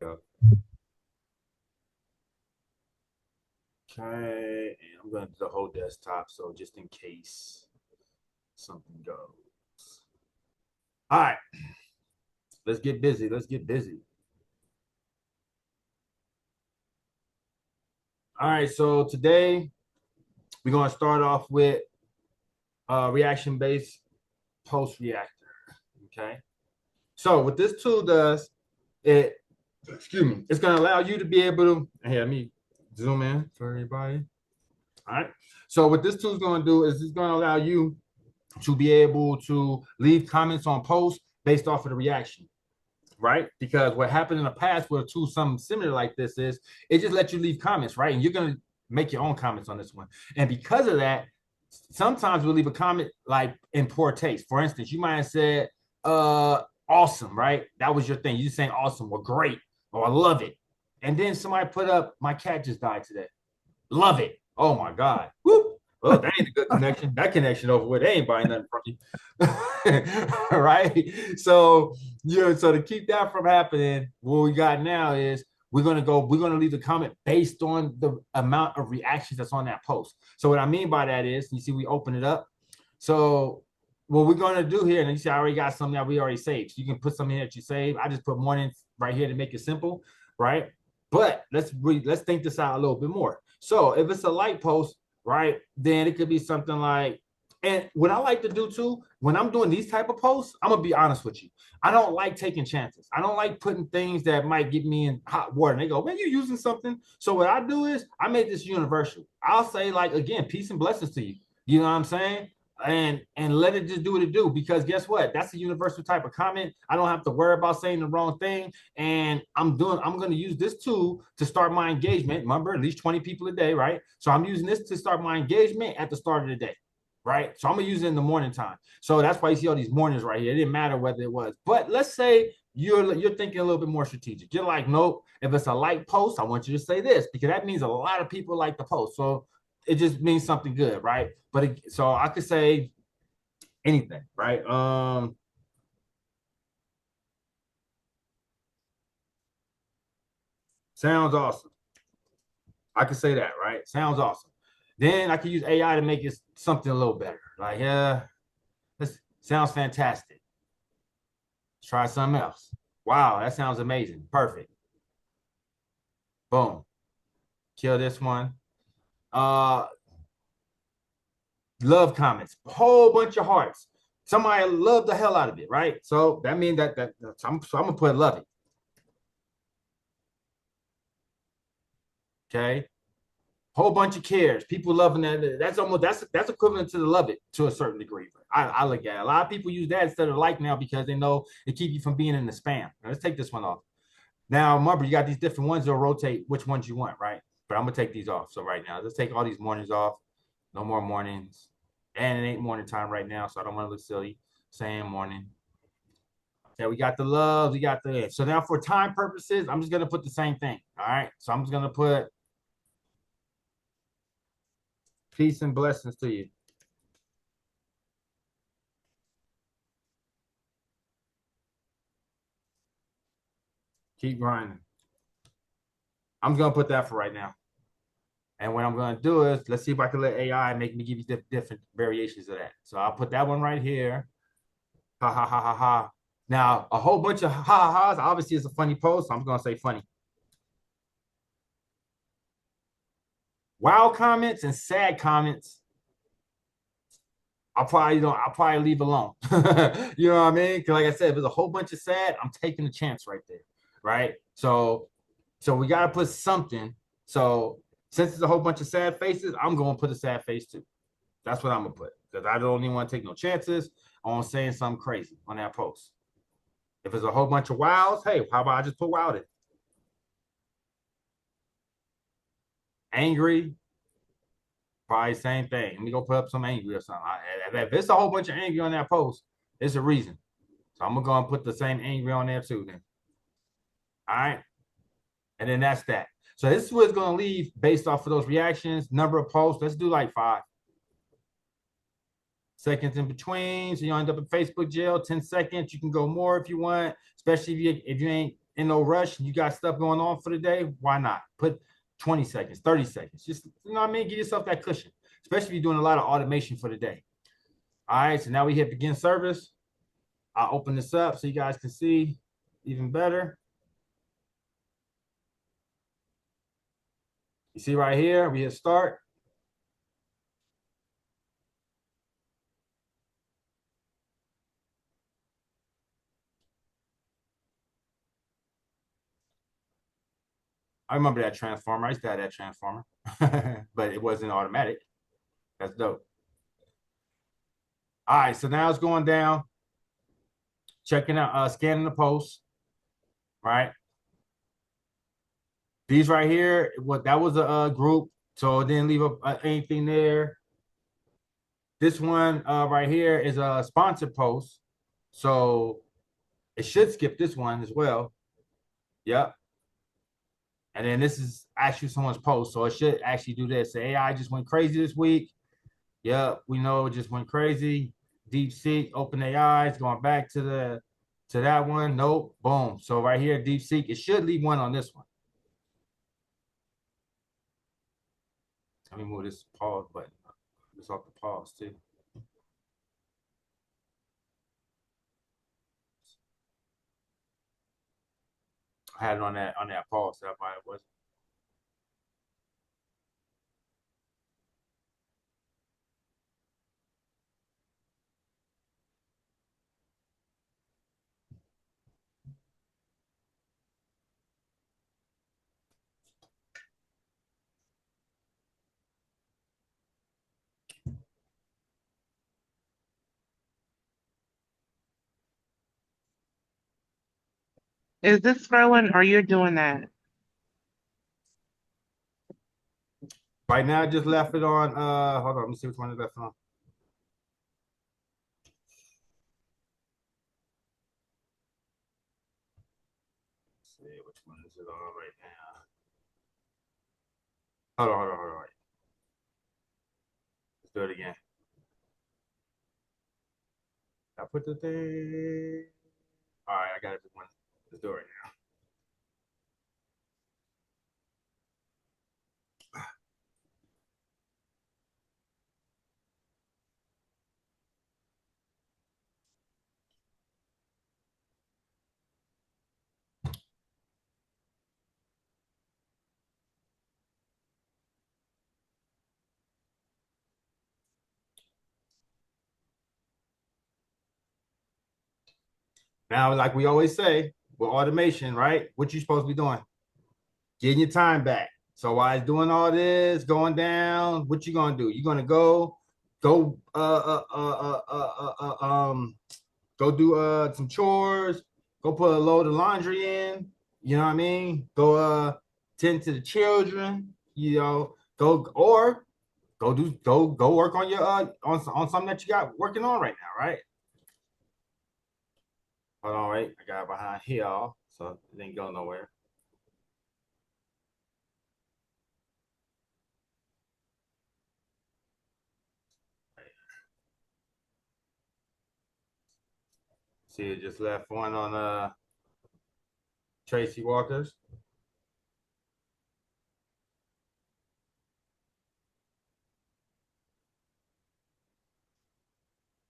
Go. Okay, and I'm going to do the whole desktop, so just in case something goes. All right, let's get busy. Let's get busy. All right, so today we're going to start off with reaction-based post reactor. Okay, so what this tool does, it excuse me, it's going to allow you to be able to. Hey, let me zoom in for everybody. All right. So what this tool is going to do is it's going to allow you to be able to leave comments on posts based off of the reaction, right? Because what happened in the past with a tool something similar like this is it just lets you leave comments, right? And you're going to make your own comments on this one. And because of that, sometimes we'll leave a comment like in poor taste. For instance, you might have said, awesome, right? That was your thing. You saying awesome or great or I love it. And then somebody put up, my cat just died today. Love it. Oh my God. Woo. Well, that ain't a good connection. That connection over with, they ain't buying nothing from you. Right. So, so to keep that from happening, what we got now is we're gonna leave the comment based on the amount of reactions that's on that post. So what I mean by that is you see we open it up. So what we're gonna do here, and you see I already got something that we already saved. So you can put something that you save. I just put morning right here to make it simple, right? But let's think this out a little bit more. So if it's a light post, right, then it could be something like, and what I like to do too, when I'm doing these type of posts, I'm gonna be honest with you. I don't like taking chances. I don't like putting things that might get me in hot water. And they go, man, you're using something. So what I do is I make this universal. I'll say like again, peace and blessings to you. You know what I'm saying? And let it just do what it do, because guess what, that's a universal type of comment. I don't have to worry about saying the wrong thing, and I'm going to use this tool to start my engagement. Remember, at least 20 people a day, right? So I'm using this to start my engagement at the start of the day, right? So I'm gonna use it in the morning time. So that's why you see all these mornings right here. It didn't matter whether it was, but let's say you're thinking a little bit more strategic. You're like, nope, if it's a like post, I want you to say this, because that means a lot of people like the post. So it just means something good, right? But so I could say anything, right? Sounds awesome. I could say that, right? Sounds awesome. Then I could use AI to make it something a little better. Like, yeah, this sounds fantastic. Let's try something else. Wow, that sounds amazing. Perfect. Boom. Kill this one. Uh, love comments. Whole bunch of hearts. Somebody loved the hell out of it, right? So that means so I'm gonna put love it. Okay. Whole bunch of cares. People loving that. That's equivalent to the love it to a certain degree. I look at it. A lot of people use that instead of like now because they know it keep you from being in the spam. Now, let's take this one off. Now remember, you got these different ones that'll rotate which ones you want, right? But I'm gonna take these off. So right now, let's take all these mornings off. No more mornings. And it ain't morning time right now, so I don't want to look silly saying morning. Okay, we got the love, we got the so now for time purposes, I'm just gonna put the same thing. All right. So I'm just gonna put peace and blessings to you. Keep grinding. I'm just gonna put that for right now. And what I'm gonna do is let's see if I can let AI make me give you different variations of that. So I'll put that one right here. Ha ha ha ha ha. Now a whole bunch of ha ha ha's. Obviously, it's a funny post. So I'm gonna say funny. Wild comments and sad comments. I'll probably leave alone. You know what I mean? Because like I said, if there's a whole bunch of sad, I'm taking a chance right there. Right. So we gotta put something. So since it's a whole bunch of sad faces, I'm gonna put a sad face too. That's what I'm gonna put, because I don't even want to take no chances on saying something crazy on that post. If it's a whole bunch of wows, hey, how about I just put wild in? Angry, probably same thing. Let me go put up some angry or something. If it's a whole bunch of angry on that post, it's a reason. So I'm gonna go and put the same angry on there too. Then, all right, and then that's that. So this is what it's gonna leave based off of those reactions, number of posts. Let's do like 5 seconds in between. So you end up in Facebook jail, 10 seconds. You can go more if you want, especially if you ain't in no rush, you got stuff going on for the day, why not? Put 20 seconds, 30 seconds. Just, you know what I mean? Give yourself that cushion, especially if you're doing a lot of automation for the day. All right, so now we hit begin service. I'll open this up so you guys can see even better. You see right here, we hit start. I remember that transformer. I used to have that transformer, but it wasn't automatic. That's dope. All right, so now it's going down, checking out, scanning the post, right? These right here, what that was a group, so it didn't leave anything there. This one right here is a sponsored post, so it should skip this one as well. Yep. And then this is actually someone's post, so it should actually do this. The AI just went crazy this week. Yep, we know it just went crazy. DeepSeek, OpenAI is going back to that one. Nope, boom. So right here, DeepSeek, it should leave one on this one. Let me move this pause button. It's off the pause too. I had it on that pause. That's why it was. Is this scrolling or you're doing that? Right now, I just left it on. Hold on, let me see which one is left on. Let's see which one is it on right now. Hold on. Let's do it again. I put the thing. All right, I got it. One. Let's do it right now. Now, like we always say, with automation, right? What you supposed to be doing? Getting your time back. So while it's doing all this, going down, what you gonna do? You're gonna go, go do some chores, go put a load of laundry in. You know what I mean? Go tend to the children. You know, go work on your on something that you got working on right now, right? Hold on, wait. I got it behind here, so it didn't go nowhere. See, it just left one on Tracy Walker's.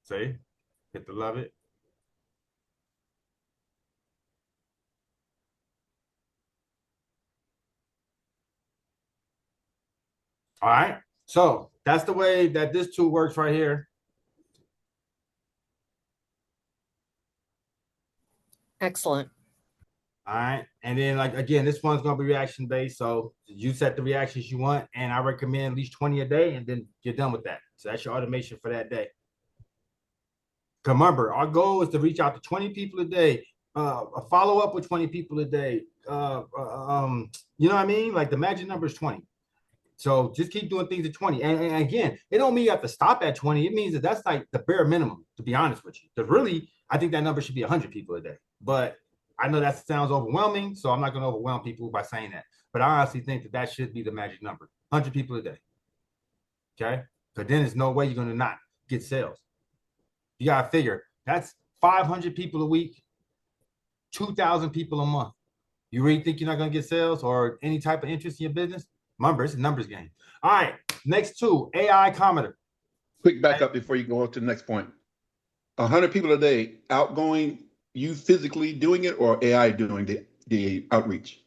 See, hit the love it. All right. So that's the way that this tool works right here. Excellent. All right. And then, like, again, this one's going to be reaction based. So you set the reactions you want. And I recommend at least 20 a day. And then you're done with that. So that's your automation for that day. Remember, our goal is to reach out to 20 people a day, follow up with 20 people a day. You know what I mean? Like the magic number is 20. So just keep doing things at 20. And again, it don't mean you have to stop at 20. It means that that's like the bare minimum, to be honest with you. Because really, I think that number should be 100 people a day. But I know that sounds overwhelming, so I'm not going to overwhelm people by saying that. But I honestly think that that should be the magic number, 100 people a day. Okay? Because then there's no way you're going to not get sales. You got to figure that's 500 people a week, 2,000 people a month. You really think you're not going to get sales or any type of interest in your business? Remember, it's a numbers game. All right, next two, AI commenter. Quick backup before you go on to the next point. 100 people a day outgoing, you physically doing it or AI doing the outreach?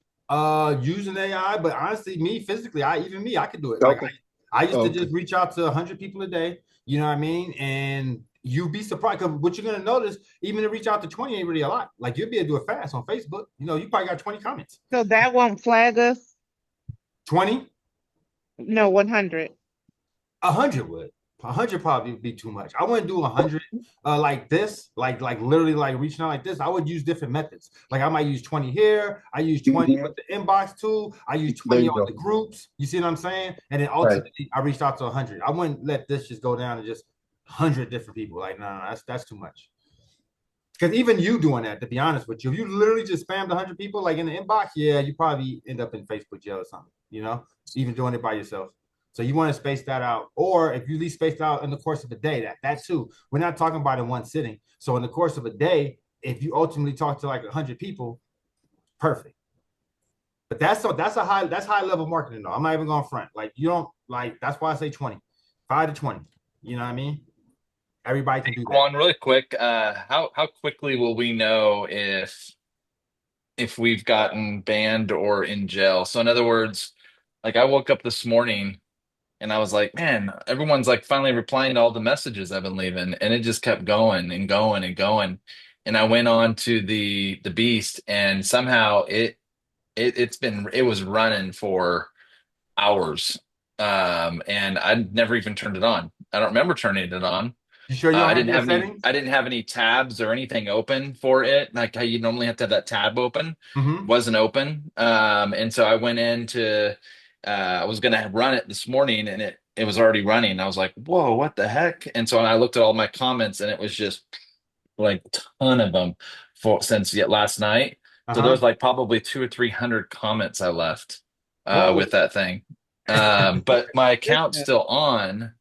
Using AI, but honestly, me physically, I could do it. Like Okay. I used to Okay. just reach out to 100 people a day. You know what I mean? And you'd be surprised because what you're gonna notice, even to reach out to 20 ain't really a lot. Like you'll be able to do it fast on Facebook. You know, you probably got 20 comments. So that won't flag us? 20, No, 100. 100 would. 100 probably would be too much. I wouldn't do 100 like this, like literally like reaching out like this. I would use different methods. Like I might use 20 here. I use 20 Mhm. with the inbox tool. I use There 20 you on go. the groups. You see what I'm saying? And then Right. ultimately I reached out to 100. I wouldn't let this just go down to just 100 different people. Like, no, that's too much. Because even you doing that, to be honest with you, if you literally just spammed 100 people like in the inbox, yeah, you probably end up in Facebook jail or something, you know, even doing it by yourself. So you want to space that out. Or if you leave spaced out in the course of a day, that too. We're not talking about in one sitting. So in the course of a day, if you ultimately talk to like 100 people, perfect. But that's high level marketing though. I'm not even going front. Like you don't like that's why I say 20, 5 to 20. You know what I mean? Everybody can do that. Juan, really quick, how quickly will we know if we've gotten banned or in jail? So in other words, like I woke up this morning and I was like, man, everyone's like finally replying to all the messages I've been leaving, and it just kept going and going and going. And I went on to the Beast, and somehow it was running for hours. And I never even turned it on. I don't remember turning it on. You sure you don't have your I settings? didn't have any tabs or anything open for it. Like how you normally have to have that tab open, Mm-hmm. wasn't open. And so I went into, I was gonna run it this morning, and it was already running. I was like, whoa, what the heck? And so I looked at all my comments, and it was just like a ton of them for since yet last night. So there Uh-huh. was like probably 200 or 300 comments I left with Whoa. that thing. But my account's still on.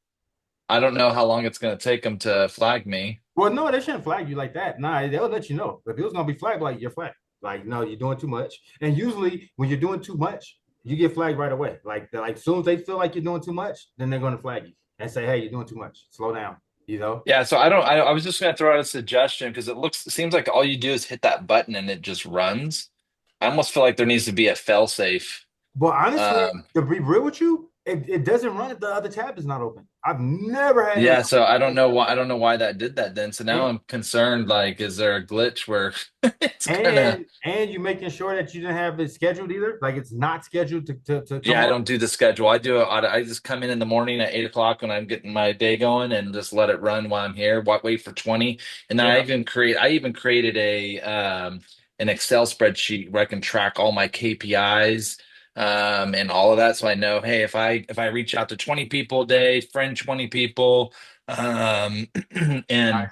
I don't know how long it's going to take them to flag me. Well, no, they shouldn't flag you like that. Nah, they'll let you know. If it was gonna be flagged, like you're flagged. Like, no, you're doing too much. And usually when you're doing too much, you get flagged right away. Like as soon as they feel like you're doing too much, then they're gonna flag you and say, hey, you're doing too much. Slow down, you know? Yeah, so I was just going to throw out a suggestion because it seems like all you do is hit that button and it just runs. I almost feel like there needs to be a fail safe. But honestly, Um, to be real with you, it doesn't run if the other tab is not open. I've never had that yeah, so I don't know why that did that then. So now happen. I'm concerned, like, is there a glitch where it's gonna. And you making sure that you didn't have it scheduled either. Like it's not scheduled to come Yeah, I on. don't do the schedule. I just come in the morning at 8 o'clock when I'm getting my day going and just let it run while I'm here. Wait for 20, and then Yeah. I even created a an Excel spreadsheet where I can track all my KPIs and all of that, so I know, hey, if I reach out to 20 people a day, friend 20 people, um, and Nice.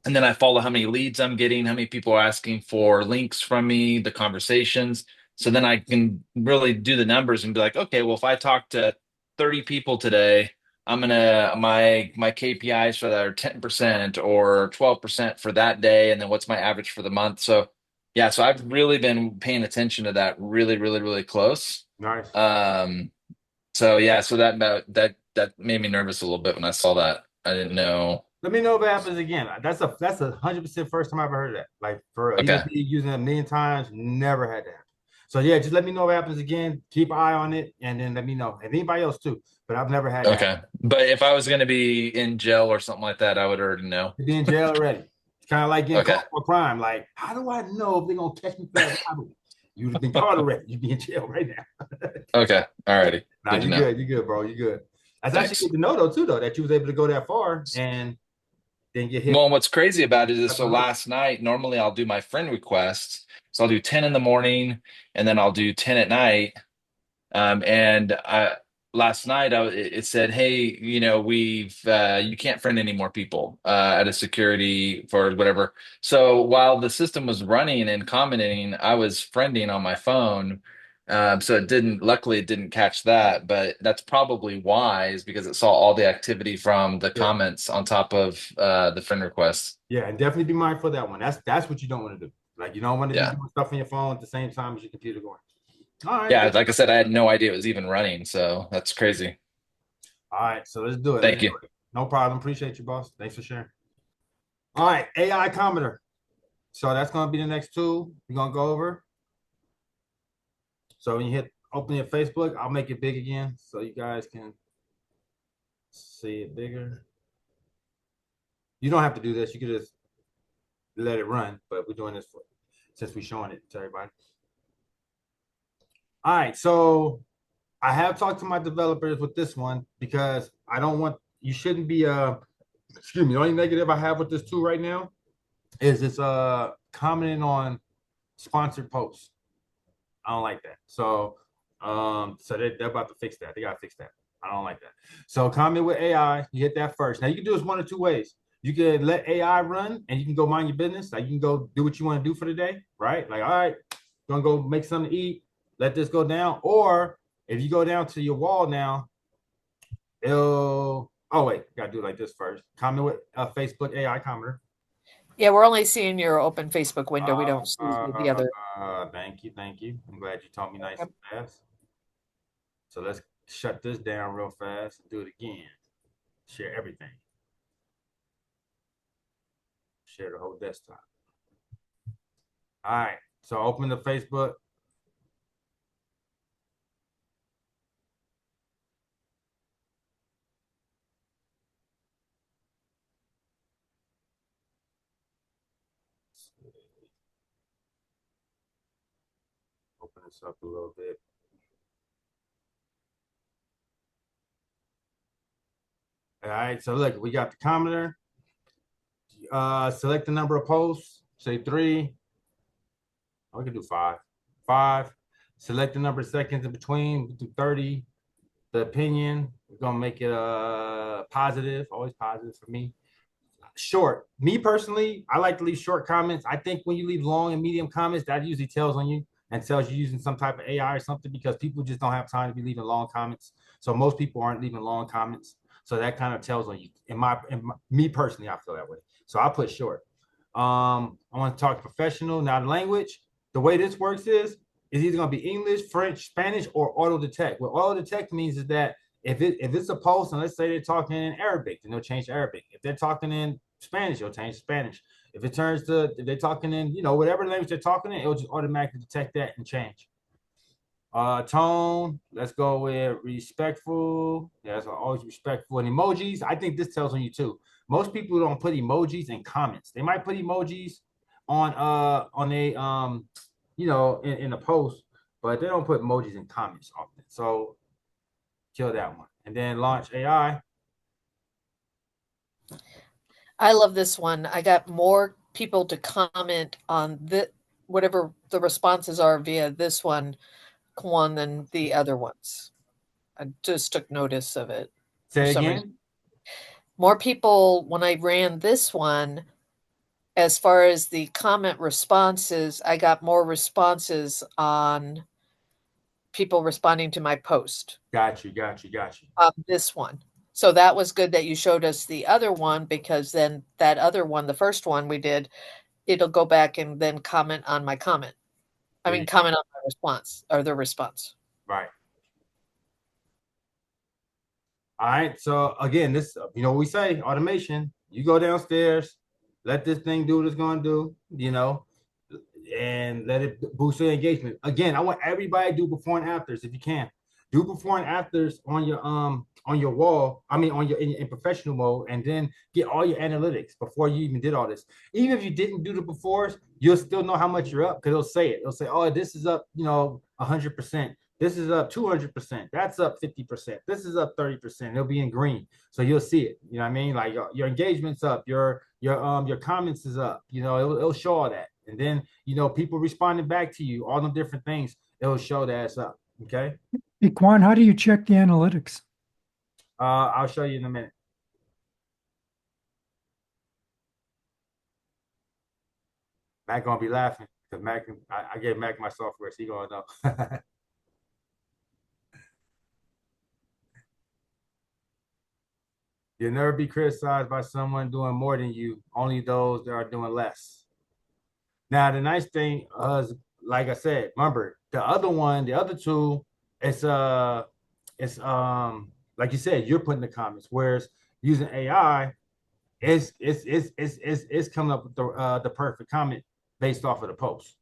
and then I follow how many leads I'm getting, how many people are asking for links from me, the conversations. So then I can really do the numbers and be like, okay, well, if I talk to 30 people today, I'm gonna my KPIs for that are 10% or 12% for that day, and then what's my average for the month. So yeah, so I've really been paying attention to that really, really, really close. Nice. Um, so yeah, so that made me nervous a little bit when I saw that. I didn't know. Let me know if it happens again. That's 100% first time I've ever heard of that. Like for real. Even Okay. me using it a million times, never had that happen. So yeah, just let me know if it happens again. Keep an eye on it, and then let me know. And anybody else too. But I've never had that happen. Okay. But if I was going to be in jail or something like that, I would already know. To be in jail already. It's kind of like getting Okay. caught for a crime. Like, how do I know if they're gonna catch me for that robbery? You'd have been caught already. You'd be in jail right now. Okay. All righty. Nah, Good to you know. good. You good, bro. You good. That's actually Thanks. good to know though, too, though, that you was able to go that far and then get hit. Well, what's crazy about it is That's so amazing. last night, normally I'll do my friend requests. So I'll do 10 in the morning and then I'll do 10 at night. And last night it said, hey, you can't friend any more people at a security for whatever. So while the system was running and commenting, I was friending on my phone. So luckily it didn't catch that, but that's probably why is because it saw all the activity from the Yeah. comments on top of the friend requests. Yeah, and definitely be mindful of that one. That's what you don't want to do. Like you don't want to be Yeah. doing stuff on your phone at the same time as your computer going. All right, Yeah, good. like I said, I had no idea it was even running, so that's crazy. All right, so let's do it. Let's Thank do you. it. No problem. Appreciate you, boss. Thanks for sharing. All right, AI Commodore. So that's going to be the next tool we're going to go over. So when you hit open your Facebook, I'll make it big again so you guys can see it bigger. You don't have to do this. You can just let it run, but we're doing this for since we're showing it to everybody. All right, so I have talked to my developers with this one because I don't want you shouldn't be excuse me, the only negative I have with this tool right now is it's commenting on sponsored posts. I don't like that. So they're about to fix that. They gotta fix that. I don't like that. So comment with AI, you hit that first. Now you can do this one of two ways. You can let AI run and you can go mind your business. Like you can go do what you want to do for the day, right? Like, all right, gonna go make something to eat, let this go down. Or if you go down to your wall now, it'll oh wait, gotta do it like this first. Comment with Facebook AI commenter. Yeah, we're only seeing your open Facebook window. We don't see the other. Thank you, thank you. I'm glad you taught me nice and fast. So let's shut this down real fast and do it again. Share everything. Share the whole desktop. All right. So open the Facebook. Open this up a little bit. All right. So look, we got the commenter. Select the number of posts. Say 3. Oh, we can do 5. 5. Select the number of seconds in between. We do 30. The opinion, we're gonna make it positive, always positive for me. Short. Me personally, I like to leave short comments. I think when you leave long and medium comments, that usually tells on you and tells you using some type of AI or something because people just don't have time to be leaving long comments. So most people aren't leaving long comments. So that kind of tells on you. Me personally, I feel that way. So I put short. I want to talk professional. Now the language, the way this works is either going to be English, French, Spanish, or auto detect. What auto detect means is that if it's a post and let's say they're talking in Arabic, then they'll change to Arabic. If they're talking in Spanish, it'll change to Spanish. If they're talking in, whatever language they're talking in, it'll just automatically detect that and change. Tone, let's go with respectful. Yeah, so always respectful. And emojis, I think this tells on you too. Most people don't put emojis in comments. They might put emojis on in a post, but they don't put emojis in comments often. So kill that one. And then launch AI. I love this one. I got more people to comment on whatever the responses are via this one than the other ones. I just took notice of it. Say it again. More people when I ran this one, as far as the comment responses, I got more responses on people responding to my post. Got you. This one. So that was good that you showed us the other one because then that other one, the first one we did, it'll go back and then comment on my comment. Comment on my response or the response. Right. All right. So again, this, we say automation, you go downstairs, let this thing do what it's going to do, and let it boost your engagement. Again, I want everybody to do before and afters if you can. Do before and afters on your wall. I mean, in professional mode, and then get all your analytics before you even did all this. Even if you didn't do the befores, you'll still know how much you're up because it'll say it. It'll say, oh, this is up, 100%. This is up 200%. That's up 50%. This is up 30%. It'll be in green, so you'll see it. You know what I mean? Like your engagement's up, your comments is up. It'll show all that, and then people responding back to you, all the different things. It'll show that it's up. Okay. Hey, Quan, how do you check the analytics? I'll show you in a minute. Mac gonna be laughing because I gave Mac my software, so he gonna know. You'll never be criticized by someone doing more than you, only those that are doing less. Now the nice thing is, like I said, remember the other one, the other two, it's like you said, you're putting the comments, whereas using AI, it's coming up with the perfect comment based off of the post,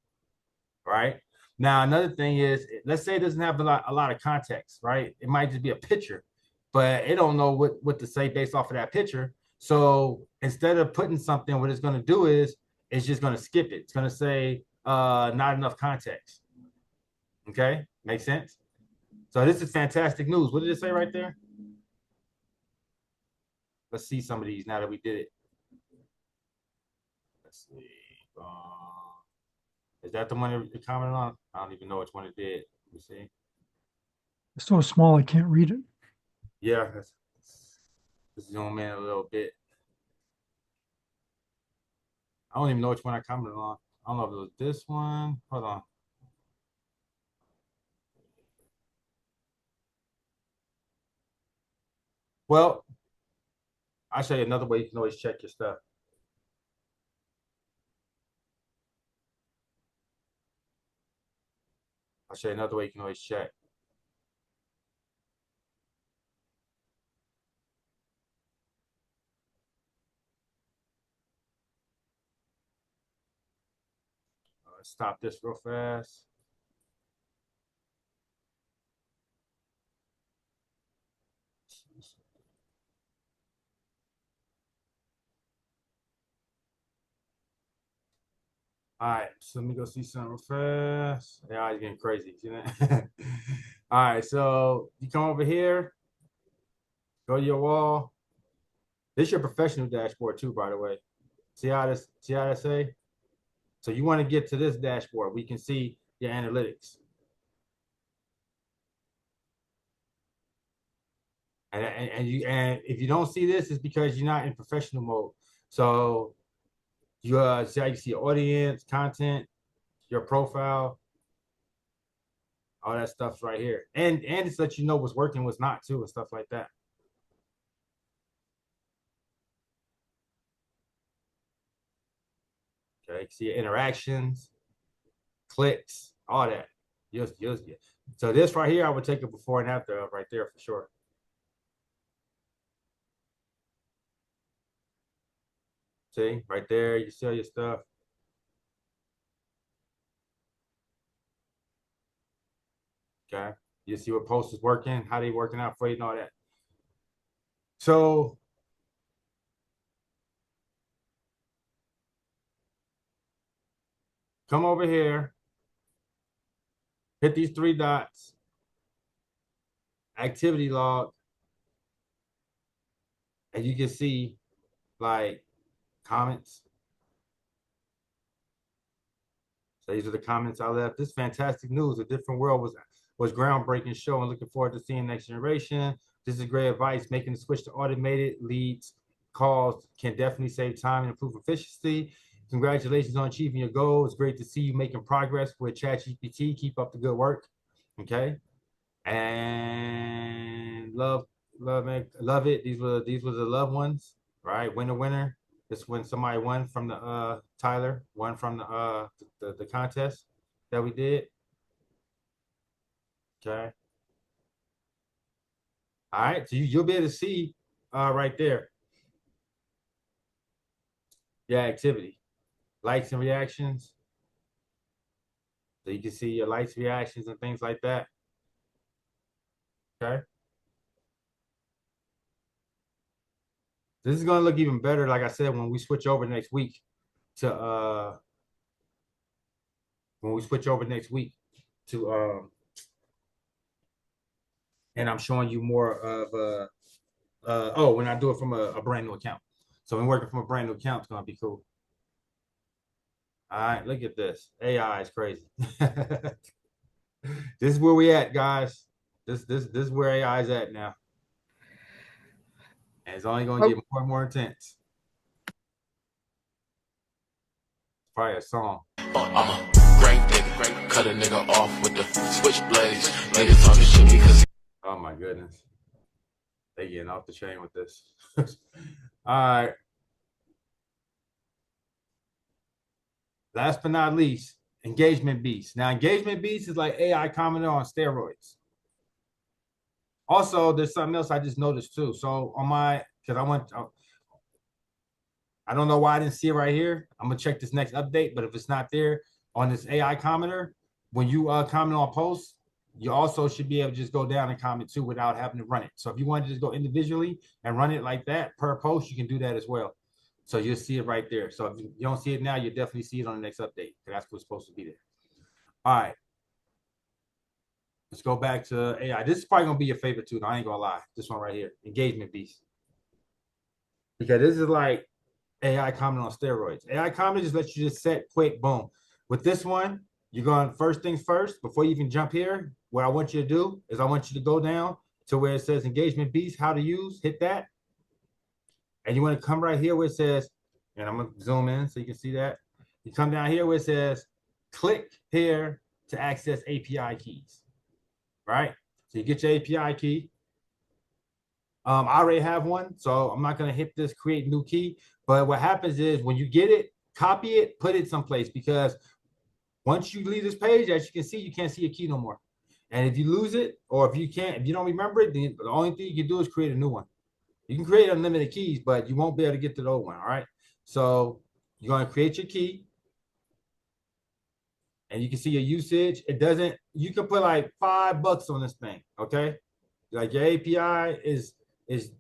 right? Now another thing is, let's say it doesn't have a lot of context, right? It might just be a picture, but it don't know what to say based off of that picture. So instead of putting something, what it's going to do is it's just going to skip it. It's going to say not enough context. Okay, makes sense. So this is fantastic news. What did it say right there? Let's see some of these now that we did it. Let's see. Is that the one that you commented on? I don't even know which one it did. Let me see. It's so small I can't read it. Yeah, let's zoom in a little bit. I don't even know which one I commented on. I don't know if it was this one. Hold on. Well, I'll show you another way you can always check your stuff. I'll show you another way you can always check. Let's stop this real fast. All right, so let me go see something real fast. Yeah, it's getting crazy. See that? All right, so you come over here, go to your wall. This is your professional dashboard too, by the way. See how I say? So you want to get to this dashboard. We can see your analytics. And if you don't see this, it's because you're not in professional mode. So you see how you see your audience, content, your profile, all that stuff's right here. And it's let you know what's working, what's not too, and stuff like that. Okay, see your interactions, clicks, all that. So this right here, I would take a before and after of right there for sure. See, right there, you see all your stuff. Okay, you see what post is working, how they working out for you, and all that. So come over here, hit these three dots, activity log, and you can see like comments. So these are the comments I left. This fantastic news. A different world was groundbreaking show and looking forward to seeing next generation. This is great advice. Making the switch to automated leads calls can definitely save time and improve efficiency. Congratulations on achieving your goal. It's great to see you making progress with ChatGPT. Keep up the good work. Okay. And love it. These were the loved ones, right? Winner. This when somebody won from the Tyler won from the contest that we did. Okay. All right. So you'll be able to see right there. Yeah, activity. Likes and reactions. So you can see your likes, reactions, and things like that. Okay. This is gonna look even better, like I said, when we switch over next week to and I'm showing you more of when I do it from a brand new account. So when working from a brand new account, it's gonna be cool. All right, look at this. AI is crazy. This is where we at, guys. This is where AI is at now. And it's only gonna get more and more intense. It's probably a song. I'm a great nigga, cut a nigga off with the switchblades. Niggas talking shit because Oh my goodness. They getting off the chain with this. All right. last but not least, engagement beast. Now, engagement beast is like AI commenter on steroids. Also, there's something else I just noticed too. So on my, because I don't know why I didn't see it right here. I'm gonna check this next update, but if it's not there on this AI commenter, when you comment on posts, you also should be able to just go down and comment too without having to run it. So if you want to just go individually and run it like that per post, you can do that as well. So you'll see it right there. So if you don't see it now, you'll definitely see it on the next update because that's what's supposed to be there. All right. Let's go back to AI. This is probably gonna be your favorite too. I ain't gonna lie. This one right here, engagement beast. Because this is like AI comment on steroids. AI comment just lets you just set quick, boom. With this one, you're going first things first. Before you even jump here, what I want you to do is I want you to go down to where it says engagement beast, how to use, hit that. And you want to come right here where it says, and I'm gonna zoom in so you can see that. You come down here where it says, click here to access API keys, right? So you get your API key. I already have one, so I'm not going to hit this create new key. But what happens is when you get it, copy it, put it someplace, because once you leave this page, as you can see, you can't see a key no more. And if you lose it, or if you don't remember it, then the only thing you can do is create a new one. You can create unlimited keys, but you won't be able to get to the old one. All right. So you're going to create your key. And you can see your usage. It doesn't, you can put like $5 on this thing. Okay. Like your API is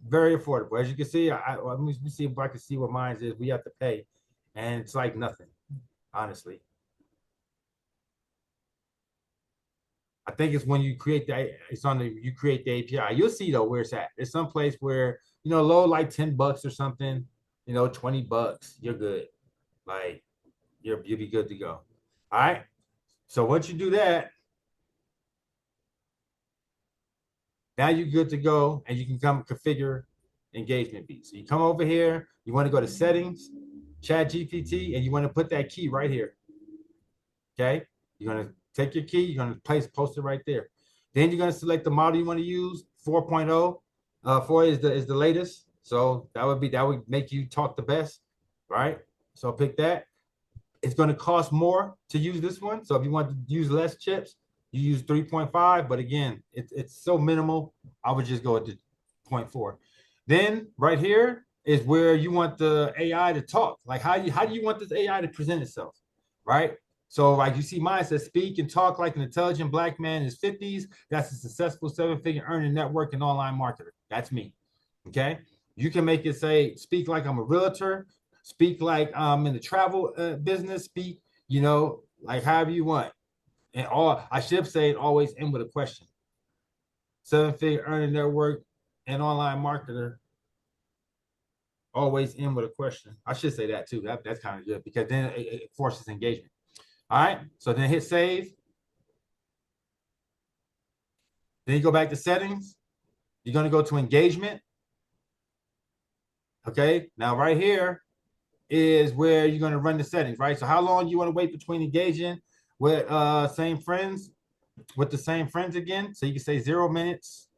very affordable. As you can see, let me see if I can see what mine is. We have to pay, and it's like nothing, honestly. I think it's when you create you create the API. You'll see though where it's at. It's someplace where, low like $10 or something, $20. You're good. Like you'll be good to go. All right. So once you do that, now you're good to go, and you can come configure engagement beast. So you come over here, you want to go to settings, Chat GPT, and you want to put that key right here. Okay, you're going to take your key, you're going to post it right there. Then you're going to select the model you want to use, 4.0. 4 is the latest, so that would make you talk the best, right? So pick that. It's going to cost more to use this one. So if you want to use less chips, you use 3.5, but again, it's so minimal. I would just go to 0.4. Then right here is where you want the AI to talk. Like how do you want this AI to present itself, right? So like you see mine says, speak and talk like an intelligent Black man in his 50s. That's a successful 7-figure earning network and online marketer. That's me, okay? You can make it say, speak like I'm a realtor, speak like I'm in the travel business, speak, like however you want. And I should say it always end with a question. 7-figure earning network and online marketer always end with a question. I should say that too. That's kind of good because then it forces engagement. All right. So then hit save. Then you go back to settings. You're going to go to engagement. Okay. Now right here is where you're going to run the settings, right? So how long you want to wait between engaging with the same friends again? So you can say 0 minutes.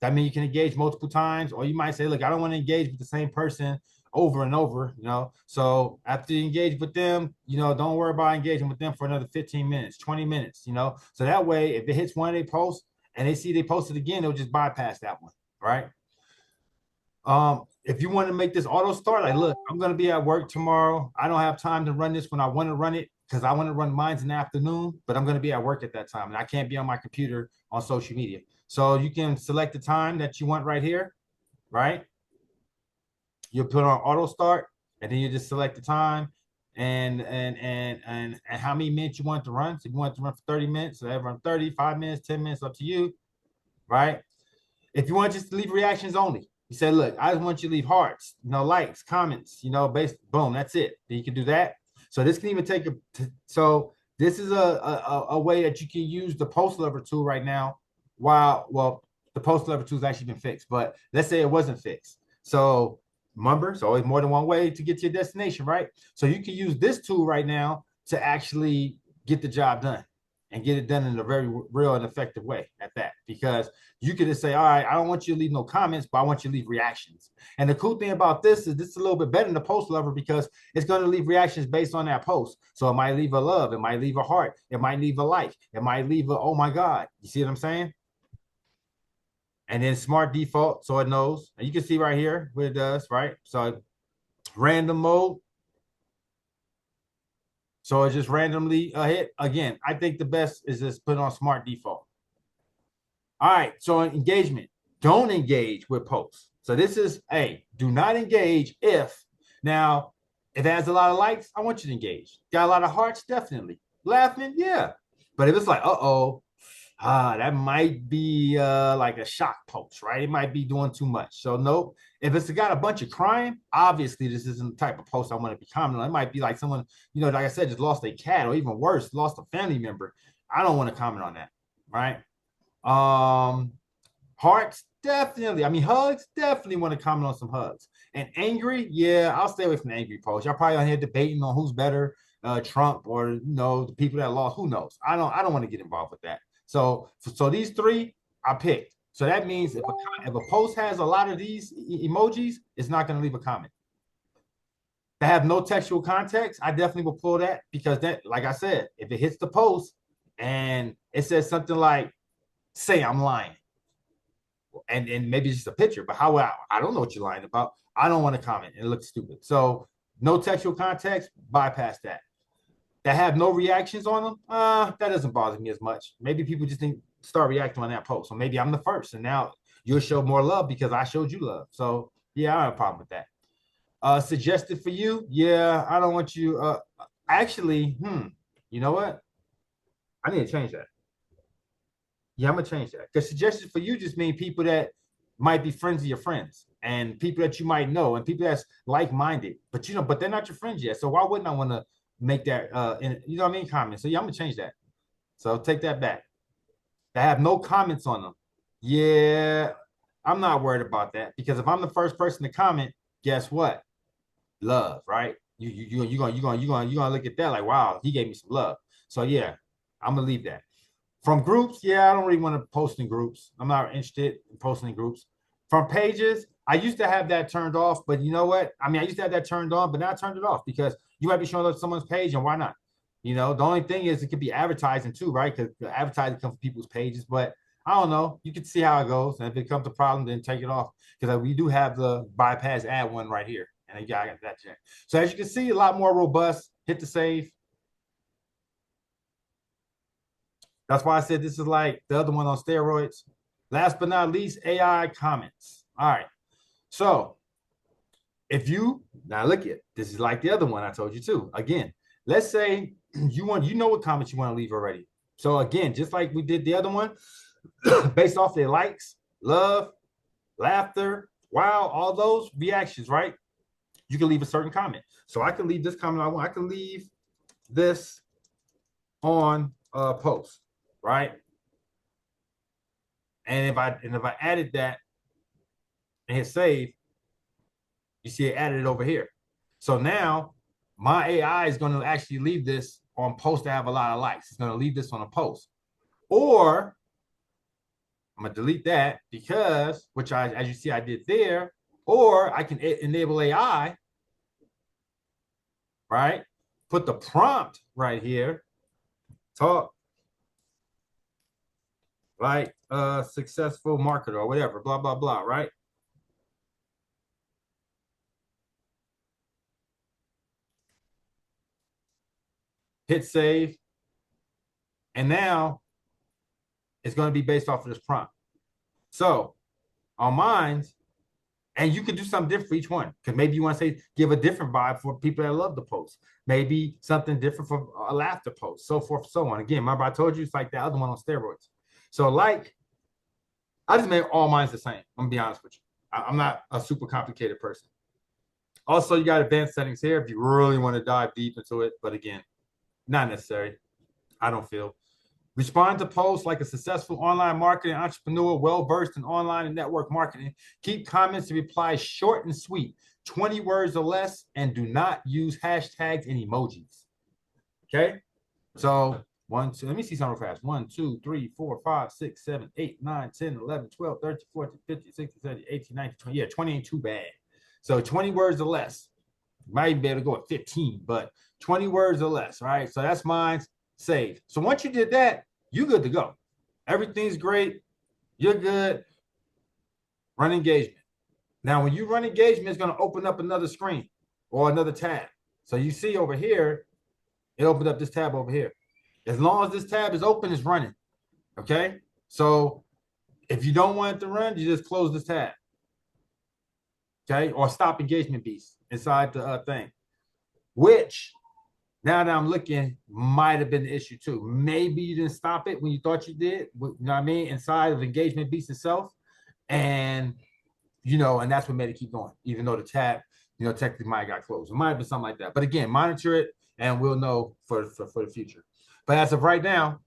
That means you can engage multiple times, or you might say, look, I don't want to engage with the same person over and over, So after you engage with them, don't worry about engaging with them for another 15 minutes, 20 minutes, So that way, if it hits one of their posts and they see they posted again, they'll just bypass that one, right? If you want to make this auto start, like, look, I'm going to be at work tomorrow. I don't have time to run this when I want to run it because I want to run mine in the afternoon, but I'm going to be at work at that time and I can't be on my computer on social media. So you can select the time that you want right here, right? You put on auto start and then you just select the time and how many minutes you want to run. So if you want to run for 30 minutes, so that run 35 minutes, 10 minutes, up to you, right? If you want just to leave reactions only, you say, look, I just want you to leave hearts, likes, comments, boom, that's it. Then you can do that. So this can even take so this is a way that you can use the post lever tool right now the post lever tool has actually been fixed, but let's say it wasn't fixed. So remember, it's always more than one way to get to your destination, right? So you can use this tool right now to actually get the job done and get it done in a very real and effective way at that. because you could just say, all right, I don't want you to leave no comments, but I want you to leave reactions. And the cool thing about this is a little bit better than the post lover because it's going to leave reactions based on that post. So it might leave a love, it might leave a heart, it might leave a like, it might leave a, oh my God. You see what I'm saying? And then smart default, so it knows. And you can see right here what it does, right? So random mode. So it just randomly hit. Again, I think the best is just put on smart default. All right, so engagement. Don't engage with posts. So this is, hey, do not engage if, now, if it has a lot of likes, I want you to engage. Got a lot of hearts? Definitely. Laughing? Yeah. But if it's like, uh-oh, that might be like a shock post, right? It might be doing too much. So nope. If it's got a bunch of crime, obviously this isn't the type of post I want to be commenting on. It might be like someone, you know, like I said, just lost a cat or even worse, lost a family member. I don't want to comment on that, right? Hearts, definitely. I mean, hugs, definitely want to comment on some hugs. And angry, yeah, I'll stay away from the angry posts. Y'all probably on here debating on who's better, Trump or, you know, the people that lost. Who knows? I don't want to get involved with that. So these three I picked. So that means if a post has a lot of these emojis, it's not going to leave a comment. To have no textual context, I definitely will pull that because that, like I said, if it hits the post and it says something like, say I'm lying, and maybe it's just a picture, but how I don't know what you're lying about. I don't want to comment. It looks stupid. So no textual context, bypass that. That have no reactions on them, that doesn't bother me as much. Maybe people just didn't start reacting on that post. So maybe I'm the first, and now you'll show more love because I showed you love. So yeah, I don't have a problem with that. Suggested for you, yeah, I don't want you. Actually, you know what? I need to change that. Yeah, I'm gonna change that because suggested for you just mean people that might be friends of your friends and people that you might know and people that's like-minded, but you know, but they're not your friends yet. So why wouldn't I want to make that you know what I mean, comment? So yeah, I'm gonna change that. So take that back. I have no comments on them. Yeah, I'm not worried about that because if I'm the first person to comment, guess what? Love, right? You're gonna look at that like, wow, he gave me some love. So yeah, I'm gonna leave that. From groups, yeah, I don't really want to post in groups. I'm not interested in posting in groups. From pages, I used to have that turned off, but you know what? I mean, I used to have that turned on, but now I turned it off because you might be showing up someone's page, and why not? You know, the only thing is it could be advertising too, right? Because the advertising comes from people's pages, but I don't know. You can see how it goes, and if it becomes a problem, then take it off because we do have the bypass ad one right here, and I got that checked. So as you can see, a lot more robust. Hit the save. That's why I said this is like the other one on steroids. Last but not least, AI comments. All right. So if you now look at this is like the other one I told you too. Again, let's say you know what comments you want to leave already. So again, just like we did the other one, based off their likes, love, laughter, wow, all those reactions, right? You can leave a certain comment. So I can leave this comment I want. I can leave this on a post. Right. And if I added that and hit save, you see it added it over here. So now my AI is going to actually leave this on post to have a lot of likes. It's going to leave this on a post. Or I'm going to delete that because, which as you see, I did there, or I can enable AI, right? Put the prompt right here, talk like a successful marketer or whatever, blah, blah, blah, right? Hit save. And now it's going to be based off of this prompt. So on mine, and you can do something different for each one because maybe you want to say, give a different vibe for people that love the post. Maybe something different for a laughter post, so forth, so on. Again, remember I told you it's like the other one on steroids. So like, I just made all mine the same. I'm gonna be honest with you. I'm not a super complicated person. Also, you got advanced settings here if you really want to dive deep into it. But again, not necessary. I don't feel. Respond to posts like a successful online marketing entrepreneur, well-versed in online and network marketing. Keep comments and replies short and sweet, 20 words or less, and do not use hashtags and emojis. Okay? So 1, 2, let me see something fast. 1, 2, 3, 4, 5, 6, 7, 8, 9, 10, 11, 12, 13, 14, 15, 16, 17, 18, 19, 20. Yeah, 20 ain't too bad. So 20 words or less. Might even be able to go at 15, but 20 words or less. All right. So that's mine saved. So once you did that, you're good to go. Everything's great. You're good. Run engagement. Now, when you run engagement, it's going to open up another screen or another tab. So you see over here, it opened up this tab over here. As long as this tab is open, it's running. Okay. So if you don't want it to run, you just close this tab. Okay. Or stop engagement beast inside the thing, which now that I'm looking might have been the issue too. Maybe you didn't stop it when you thought you did. You know what I mean? Inside of engagement beast itself. And, you know, and that's what made it keep going, even though the tab, you know, technically might have got closed. It might have been something like that. But again, monitor it and we'll know for the future. But as of right now,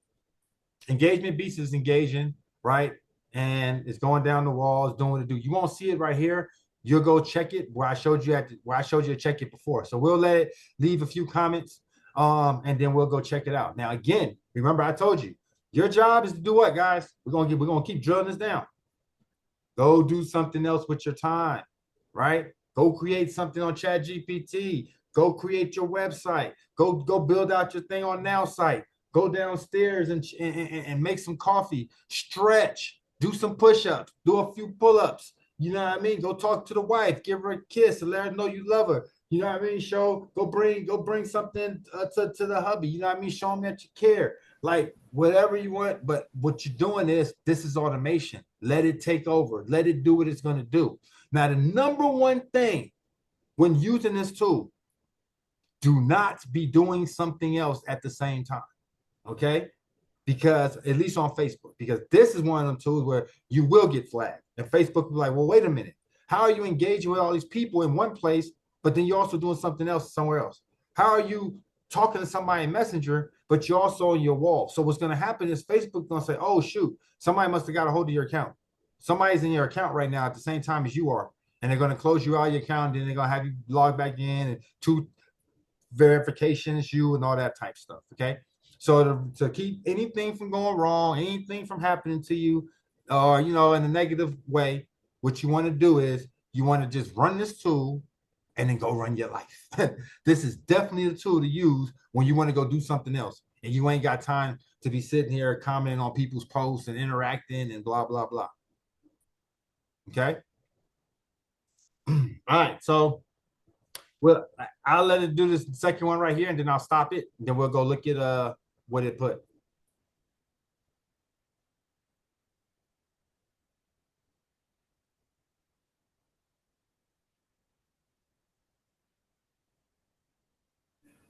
engagement beast is engaging, right? And it's going down the wall, it's doing what it do. You won't see it right here. You'll go check it where I showed you to check it before. So we'll let it leave a few comments, and then we'll go check it out. Now, again, remember I told you, your job is to do what, guys? We're gonna keep drilling this down. Go do something else with your time, right? Go create something on ChatGPT. Go create your website. Go build out your thing on Now Site. Go downstairs and make some coffee. Stretch. Do some push-ups. Do a few pull-ups. You know what I mean? Go talk to the wife. Give her a kiss and let her know you love her. You know what I mean? Go bring something to the hubby. You know what I mean? Show them that you care. Like whatever you want. But what you're doing is this is automation. Let it take over. Let it do what it's going to do. Now, the number one thing when using this tool, do not be doing something else at the same time. Okay? Because at least on Facebook, because this is one of them tools where you will get flagged. And Facebook will be like, well, wait a minute. How are you engaging with all these people in one place, but then you're also doing something else somewhere else? How are you talking to somebody in Messenger, but you're also on your wall? So what's going to happen is Facebook going to say, oh, shoot, somebody must have got a hold of your account. Somebody's in your account right now at the same time as you are. And they're going to close you out of your account. And then they're going to have you log back in and two verifications, you and all that type stuff. Okay. So to keep anything from going wrong, anything from happening to you, or, you know, in a negative way, what you want to do is you want to just run this tool and then go run your life. This is definitely the tool to use when you want to go do something else and you ain't got time to be sitting here commenting on people's posts and interacting and blah, blah, blah. Okay. All right. So, well, I'll let it do this second one right here and then I'll stop it. And then we'll go look at what it put.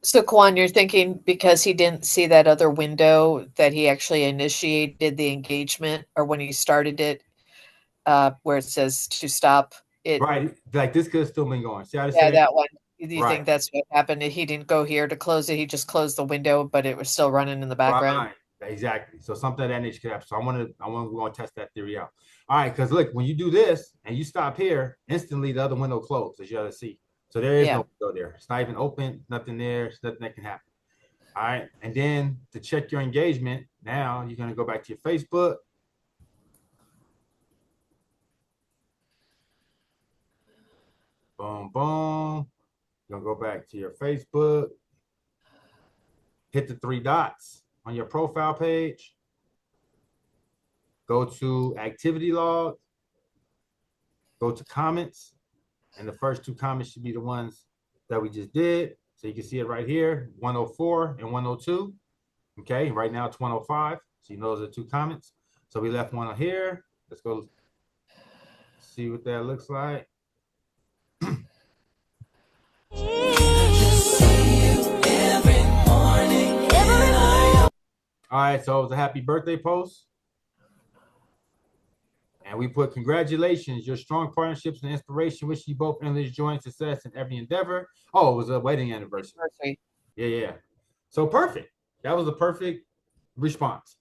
So Kwan, you're thinking because he didn't see that other window that he actually initiated the engagement, or when he started it, where it says to stop it. Right. Like this could have still been going. See how Yeah, that one. Do you Right. think that's what happened? He didn't go here to close it. He just closed the window, but it was still running in the background. Right. Exactly. So something of that nature could happen. So we want to test that theory out. All right. Because look, when you do this and you stop here, instantly the other window closed, as you have to see. So there is no window there. It's not even open. Nothing there. It's nothing that can happen. All right. And then to check your engagement, now you're going to go back to your Facebook. Boom, boom. You're going to go back to your Facebook. Hit the 3 dots on your profile page. Go to activity log. Go to comments. And the first 2 comments should be the ones that we just did. So you can see it right here, 104 and 102. Okay, right now it's 105. So you know those are 2 comments. So we left one on here. Let's go see what that looks like. All right, so it was a happy birthday post. And we put, congratulations, your strong partnerships and inspiration. Wish you both endless joy and success in every endeavor. Oh, it was a wedding anniversary. Yeah. So perfect. That was a perfect response.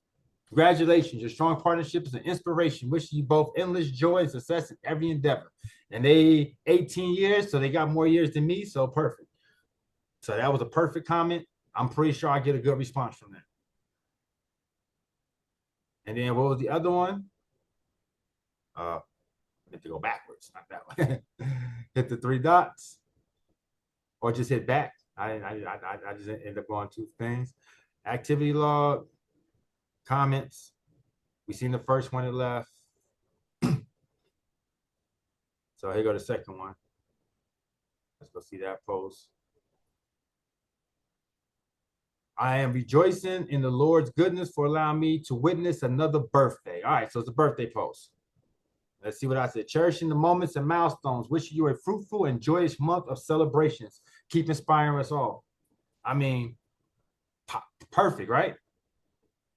Congratulations, your strong partnerships and inspiration. Wish you both endless joy and success in every endeavor. And they 18 years, so they got more years than me, so perfect. So that was a perfect comment. I'm pretty sure I get a good response from that. And then what was the other one? I meant to go backwards, not that one. Hit the 3 dots, or just hit back. I just ended up going 2 things. Activity log, comments. We seen the first one that left. So here go the second one. Let's go see that post. I am rejoicing in the Lord's goodness for allowing me to witness another birthday. All right, so it's a birthday post. Let's see what I said. Cherishing the moments and milestones. Wishing you a fruitful and joyous month of celebrations. Keep inspiring us all. I mean, perfect, right?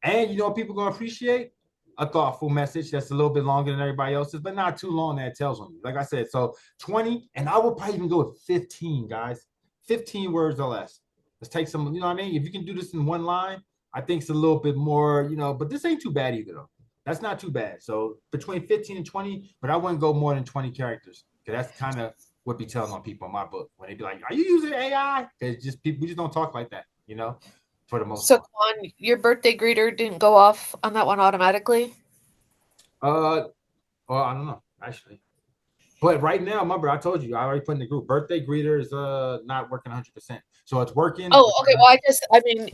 And you know what people are going to appreciate? A thoughtful message that's a little bit longer than everybody else's, but not too long that it tells on you. Like I said, so 20, and I would probably even go with 15, guys. 15 words or less. Let's take some, you know what I mean? If you can do this in one line, I think it's a little bit more, you know, but this ain't too bad either, though. That's not too bad. So between 15 and 20, but I wouldn't go more than 20 characters, because that's kind of what be telling on people in my book when they be like, "Are you using AI?" Because just people, we just don't talk like that, you know, for the most So, part. Quan, your birthday greeter didn't go off on that one automatically? Well, I don't know actually, but right now, remember I told you I already put in the group. Birthday greeter is not working 100%, so it's working. Oh, okay. Well, I mean,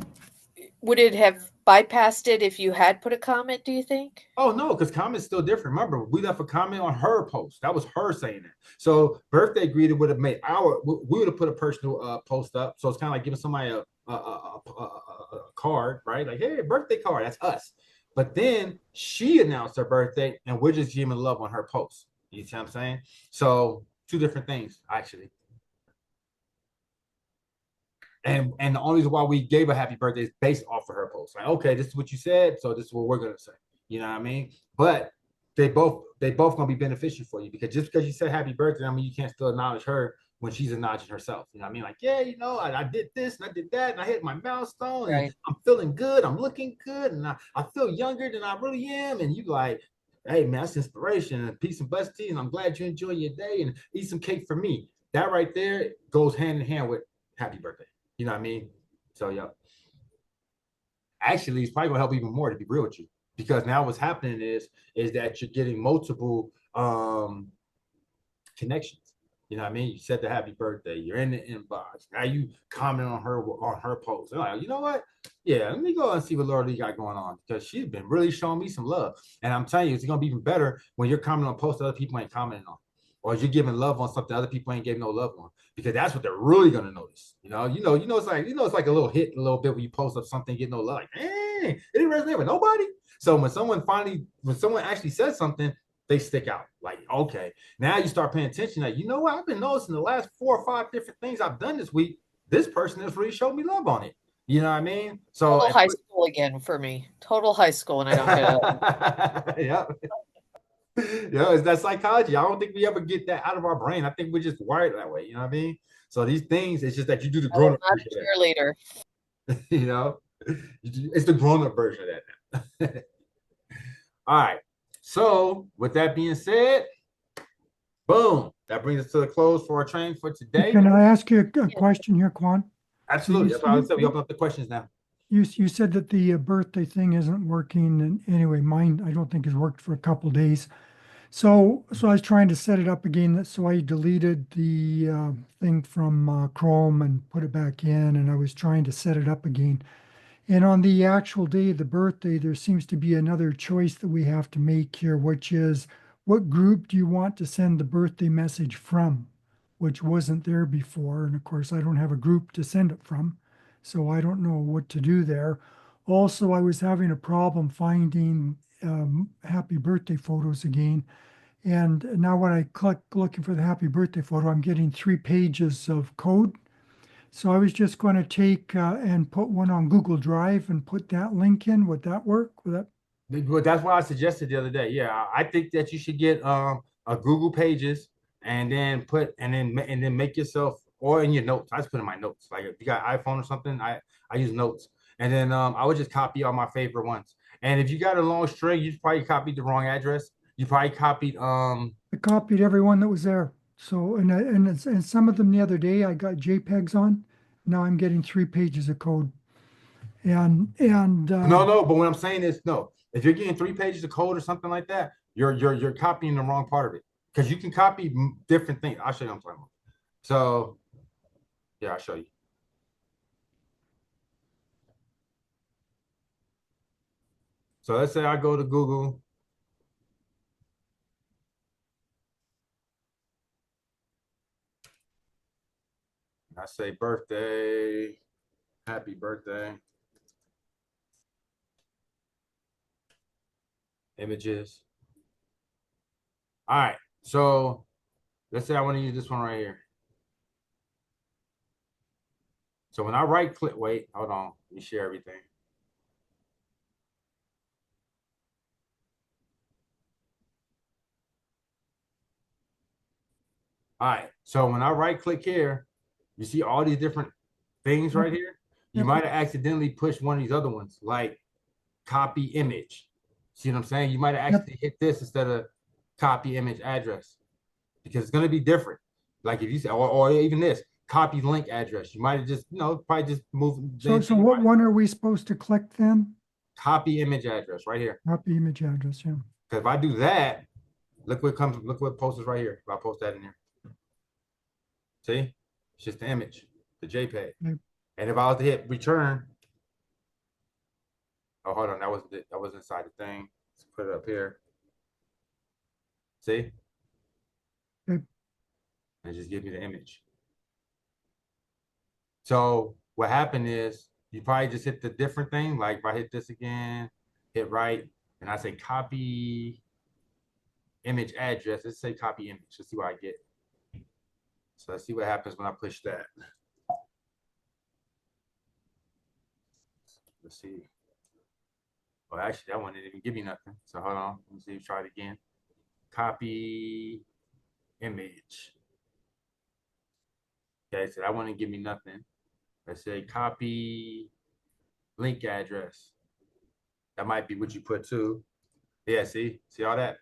would it have bypassed it if you had put a comment, do you think? Oh no, because comment's still different. Remember, we left a comment on her post. That was her saying that. So birthday greeter would have made we would have put a personal post up. So it's kind of like giving somebody a card, right? Like, hey, birthday card. That's us. But then she announced her birthday, and we're just giving love on her post. You see what I'm saying? So 2 different things actually. And the only reason why we gave her happy birthday is based off of her post. Like, okay, this is what you said, so this is what we're gonna say. You know what I mean? But they both gonna be beneficial for you, because just because you said happy birthday, I mean you can't still acknowledge her when she's acknowledging herself. You know what I mean? Like, yeah, you know, I did this and I did that and I hit my milestone and Right. I'm feeling good, I'm looking good, and I feel younger than I really am. And you like, hey man, that's inspiration and peace and blessings to you, and I'm glad you enjoy your day and eat some cake for me. That right there goes hand in hand with happy birthday. You know what I mean? So yeah. Actually, it's probably gonna help even more, to be real with you, because now what's happening is that you're getting multiple connections. You know what I mean? You said the happy birthday, you're in the inbox. Now you comment on her post. They're like, you know what? Yeah, let me go and see what Lord Lee got going on, because she's been really showing me some love. And I'm telling you, it's gonna be even better when you're commenting on posts that other people ain't commenting on, or you're giving love on something other people ain't giving no love on, because that's what they're really gonna notice. It's like it's like a little hit a little bit when you post up something, get no love, like, hey, it didn't resonate with nobody. So when someone actually says something, they stick out. Like, okay, now you start paying attention. Like, you know what? I've been noticing the last 4 or 5 different things I've done this week. This person has really showed me love on it. You know what I mean? So Total high school again for me. Total high school, and I don't get it. yeah. Yeah, it's that psychology. I don't think we ever get that out of our brain. I think we're just wired that way. You know what I mean? So these things, it's just that you do the I was grown-up not version a cheerleader. of that. You know, it's the grown-up version of that now. All right. So with that being said, boom. That brings us to the close for our training for today. Can I ask you a question here, Quan? Absolutely. That's what I said. We open up the questions now. You said that the birthday thing isn't working, and anyway, mine I don't think has worked for a couple days. So I was trying to set it up again. So I deleted the thing from Chrome and put it back in, and I was trying to set it up again. And on the actual day of the birthday, there seems to be another choice that we have to make here, which is what group do you want to send the birthday message from, which wasn't there before. And of course, I don't have a group to send it from, so I don't know what to do there. Also, I was having a problem finding happy birthday photos again. And now when I click looking for the happy birthday photo, I'm getting 3 pages of code. So I was just going to take and put one on Google Drive and put that link in. Would that work? Would that? Well, that's what I suggested the other day. Yeah, I think that you should get a Google Pages, and then make yourself, or in your notes. I just put in my notes. Like if you got iPhone or something, I use notes, and then I would just copy all my favorite ones. And if you got a long string, you probably copied the wrong address. You probably copied I copied every one that was there. So and some of them the other day I got JPEGs on. Now I'm getting 3 pages of code. And no, but what I'm saying is no. if you're getting 3 pages of code or something like that, you're copying the wrong part of it, because you can copy different things. I'll show you what I'm talking about. So yeah, I'll show you. So let's say I go to Google. I say birthday, happy birthday, images. All right, so let's say I want to use this one right here. So when I right click, wait, hold on, let me share everything. All right, so when I right click here, you see all these different things right here. You might have accidentally pushed one of these other ones, like copy image. See what I'm saying? You might have actually hit this instead of copy image address, because it's going to be different. Like if you say, or even this, copy link address. You might have just, probably just move. So what one are we supposed to click then? Copy image address right here. Copy image address, yeah. Because if I do that, look what posts right here. If I post that in here. See? It's just the image, the JPEG. And if I was to hit return, oh, hold on, that wasn't it. That was inside the thing. Let's put it up here. See? And just give me the image. So what happened is you probably just hit the different thing. Like if I hit this again, hit right, and I say copy image address. Let's say copy image. Let's see what I get. So let's see what happens when I push that. Let's see. Well, actually, that one didn't even give me nothing. So hold on. Let me see. Try it again. Copy image. Okay, so that one didn't give me nothing. Let's say copy link address. That might be what you put too. Yeah, see all that?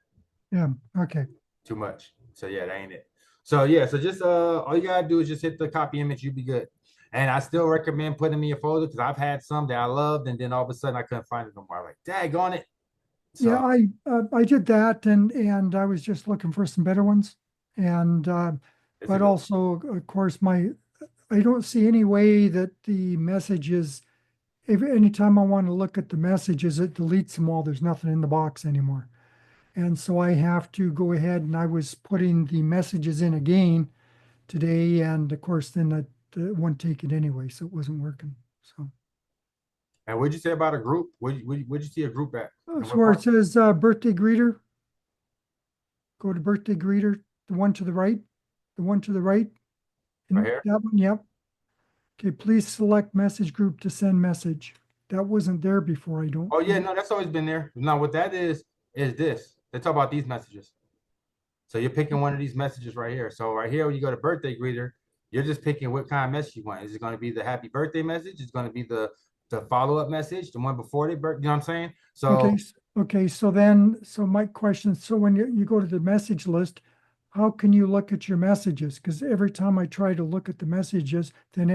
Yeah, okay. Too much. So yeah, that ain't it. So yeah, so just all you gotta do is just hit the copy image, you'll be good. And I still recommend putting them in your folder, because I've had some that I loved, and then all of a sudden I couldn't find it no more. I'm like, daggone it. So, yeah, I did that, and I was just looking for some better ones. And but also, of course, I don't see any way that the messages, anytime I want to look at the messages, it deletes them all. There's nothing in the box anymore. And so I have to go ahead, and I was putting the messages in again today, and of course then that wouldn't take it anyway, so it wasn't working. So. And what'd you say about a group? Where'd you see a group at? So where it says birthday greeter, go to birthday greeter, the one to the right, Right here? That one, yep. Okay, please select message group to send message. That wasn't there before, I don't. Oh yeah, no, that's always been there. Now what that is this. They talk about these messages. So you're picking one of these messages right here. So right here, when you go to birthday greeter, you're just picking what kind of message you want. Is it going to be the happy birthday message? It's going to be the follow-up message, the one before they birth, you know what I'm saying? So okay, so my question, so when you go to the message list, how can you look at your messages? Because every time I try to look at the messages, then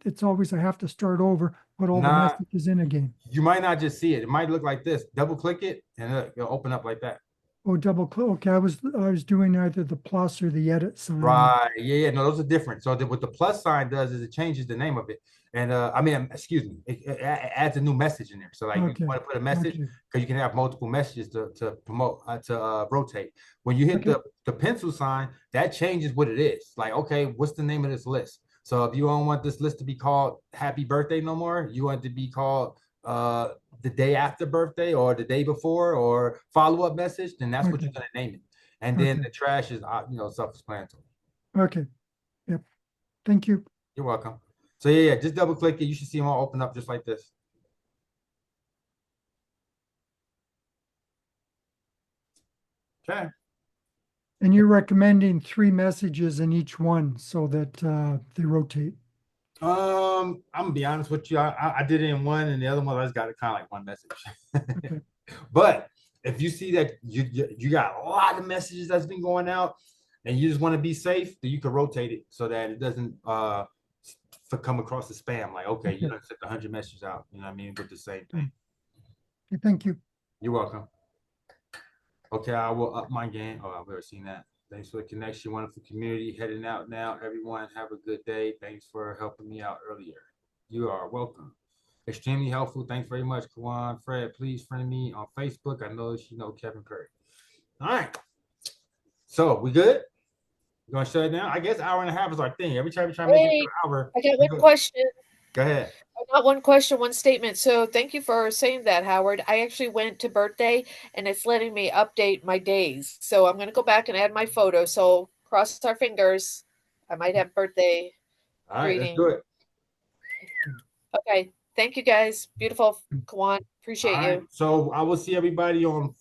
it's always I have to start over, put all the messages in again. You might not just see it. It might look like this. Double click it, and it'll open up like that. Oh, double click. Okay, I was doing either the plus or the edit sign. Right. Yeah. No, those are different. So what the plus sign does is it changes the name of it. And excuse me, it adds a new message in there. So like you want to put a message, because you can have multiple messages to promote, to rotate. When you hit the pencil sign, that changes what it is. Like, okay, what's the name of this list? So if you don't want this list to be called happy birthday no more, you want it to be called the day after birthday, or the day before, or follow-up message, then that's what you're going to name it. And then the trash is self-explanatory. Okay. Yep. Thank you. You're welcome. So yeah, just double click it. You should see them all open up just like this. Okay. And you're recommending 3 messages in each one so that they rotate. I'm gonna be honest with you. I did it in one, and the other one I just got it kind of like one message. Okay. But if you see that you got a lot of messages that's been going out, and you just want to be safe, then you can rotate it so that it doesn't come across the spam. Like, okay, you don't send 100 messages out. You know what I mean? With the same thing. Okay, thank you. You're welcome. Okay, I will up my game. Oh, I've already seen that. Thanks for the connection. Wonderful community. Heading out now. Everyone, have a good day. Thanks for helping me out earlier. You are welcome. Extremely helpful. Thanks very much, Kawan. Fred, please friend me on Facebook. I know you know Kevin Curry. All right. So we good? You gonna shut it down? I guess hour and a half is our thing. Every time we try to make it to an hour. I got one question. Go ahead. I got one question, one statement. So thank you for saying that, Howard. I actually went to birthday and it's letting me update my days. So I'm going to go back and add my photo. So cross our fingers. I might have birthday. All right, greeting. let's do it. Okay. Thank you guys. Beautiful, Kawan. Appreciate All right. you. So I will see everybody on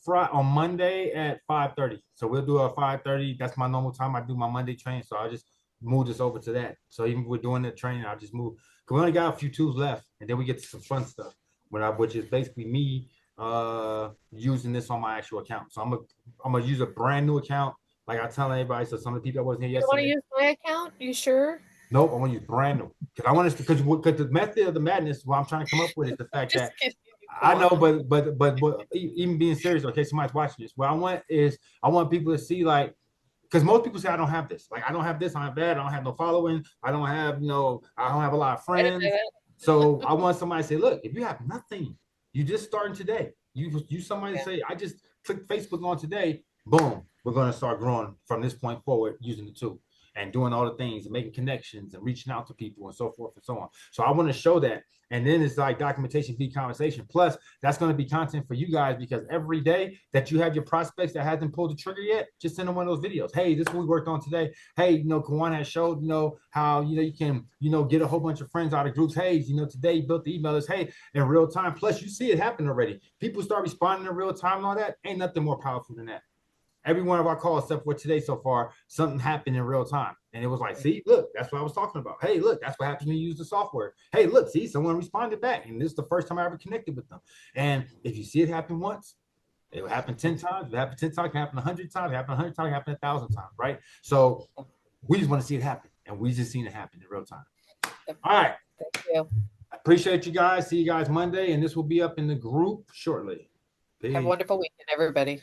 Monday at 5:30. So we'll do a 5:30. That's my normal time. I do my Monday training. So I'll just move this over to that. So even if we're doing the training, I'll just move. Because we only got a few tools left. And then we get to some fun stuff. Which is basically me using this on my actual account. So I'm gonna use a brand new account. Like I tell everybody. So some of the people that wasn't here You want to yesterday. use my account? You sure? Nope, I want to use brand new. Because I want us to because the method of the madness, what I'm trying to come up with is the fact Just that kidding. I know, but even being serious, okay, somebody's watching this. What I want people to see, like, because most people say I don't have this. Like, I don't have this, I don't have that, I don't have no following, I don't have, I don't have a lot of Wait a friends. minute. So I want somebody to say, look, if you have nothing, you just starting today. You somebody Yeah. say, I just clicked Facebook on today, boom, we're gonna start growing from this point forward using the tool and doing all the things and making connections and reaching out to people and so forth and so on. So I want to show that. And then it's like documentation, be conversation. Plus, that's going to be content for you guys because every day that you have your prospects that hasn't pulled the trigger yet, just send them one of those videos. Hey, this is what we worked on today. Hey, Kawan has showed, how, you can, get a whole bunch of friends out of groups. Hey, today you built the email list. Hey, in real time. Plus, you see it happen already. People start responding in real time and all that. Ain't nothing more powerful than that. Every one of our calls, except for today so far, something happened in real time. And it was like, see, look, that's what I was talking about. Hey, look, that's what happens when you use the software. Hey, look, see, someone responded back. And this is the first time I ever connected with them. And if you see it happen once, it will happen 10 times. If it happened 10 times, it can happen 100 times. It happened 100 times, it happened 1,000 times, right? So we just want to see it happen. And we just seen it happen in real time. All right. Thank you. I appreciate you guys. See you guys Monday. And this will be up in the group shortly. Peace. Have a wonderful weekend, everybody.